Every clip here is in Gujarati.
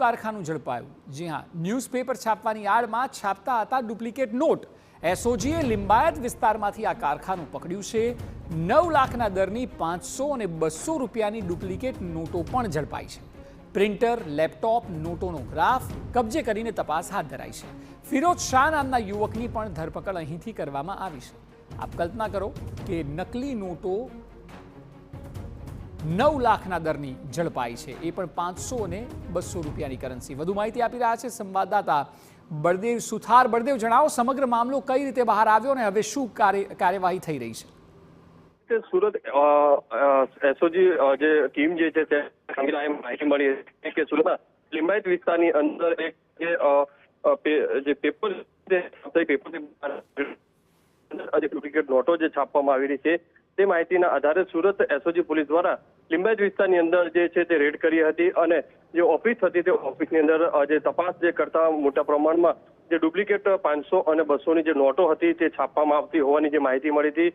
કારખાનું ઝડપાયું। જી હા, ન્યૂઝપેપર છાપવાની આડમાં છાપતા હતા ડુપ્લિકેટ નોટ। એસઓજીએ લિંબાયત વિસ્તારમાંથી આ કારખાનું પકડ્યું છે। 9 લાખના દરની 500 અને 200 રૂપિયાની ડુપ્લિકેટ નોટો પણ ઝડપાઈ છે। પ્રિન્ટર, લેપટોપ, નોટોનો ગ્રાફ કબજે કરીને તપાસ હાથ ધરાઈ છે। ફિરોઝ શાહ નામના યુવકની પણ ધરપકડ અહીંથી કરવામાં આવી છે। આપ કલ્પના કરો કે નકલી નોટો 9 લાખના દરની ઝડપાઈ છે, એ પણ 500 અને 200 રૂપિયાની કરન્સી। વધુ માહિતી આપી રહ્યા છે સંવાદદાતા બળદેવ સુથાર। બળદેવ, જણાવો સમગ્ર મામલો કઈ રીતે બહાર આવ્યો અને હવે શું કાર્યવાહી થઈ રહી છે? સુરત એસઓજી જે ટીમ જે છે તે માહિતી મળી કે સુરત લિંબાયત વિસ્તારની અંદર એક જે પેપર ડુપ્લિકેટ નોટો જે છાપવામાં આવી રહી છે તે માહિતીના આધારે સુરત એસઓજી પોલીસ દ્વારા લિંબાયત વિસ્તારની અંદર જે છે તે રેડ કરી હતી અને જે ઓફિસ હતી તે ઓફિસની અંદર જે તપાસ જે કરતા મોટા પ્રમાણમાં જે ડુપ્લિકેટ 500 અને 200ની જે નોટો હતી તે છાપવામાં આવતી હોવાની જે માહિતી મળી હતી।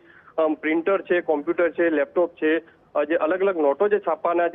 પ્રિન્ટર છે, કોમ્પ્યુટર છે, લેપટોપ છે, જે અલગ અલગ નોટો જે છાપવાના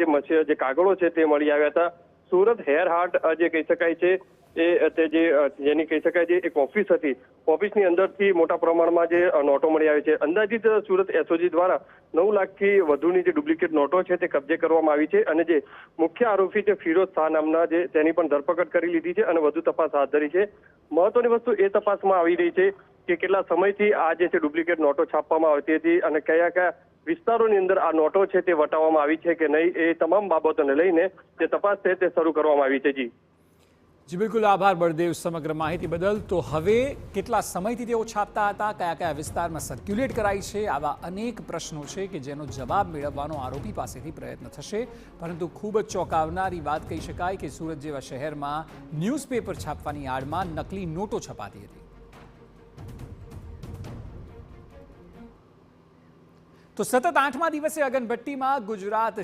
જે કાગળો છે તે મળી આવ્યા હતા। સુરત હેર હાર્ટ જે કહી શકાય છે જેની કહી શકાય છે એક ઓફિસ હતી, ઓફિસની અંદરથી મોટા પ્રમાણમાં જે નોટો મળી આવી છે। અંદાજિત સુરત એસઓજી દ્વારા 9 લાખથી વધુની જે ડુપ્લિકેટ નોટો છે તે કબજે કરવામાં આવી છે અને જે મુખ્ય આરોપી છે ફિરોઝ શાહ નામના તેની પણ ધરપકડ કરી લીધી છે અને વધુ તપાસ હાથ ધરી છે। મહત્વની વસ્તુ એ તપાસમાં આવી રહી છે કે કેટલા સમયથી આ જે છે ડુપ્લિકેટ નોટો છાપવામાં આવતી હતી અને કયા કયા વિસ્તારોની અંદર આ નોટો છે તે વટાવવામાં આવી છે કે નહીં, એ તમામ બાબતોને લઈને જે તપાસ છે તે શરૂ કરવામાં આવી છે। જી બિલકુલ, આભાર બળદેવ સમગ્ર માહિતી બદલ। તો હવે કેટલા સમયથી તેઓ છાપતા હતા, કયા કયા વિસ્તારમાં સર્ક્યુલેટ કરાઈ છે, આવા અનેક પ્રશ્નો છે કે જેનો જવાબ મેળવવાનો આરોપી પાસેથી પ્રયત્ન થશે। પરંતુ ખૂબ જ ચોંકાવનારી વાત કહી શકાય કે સુરત જેવા શહેરમાં ન્યૂઝપેપર છાપવાની આડમાં નકલી નોટો છપાતી હતી। તો સતત 8મા દિવસે અગનભટ્ટીમાં ગુજરાત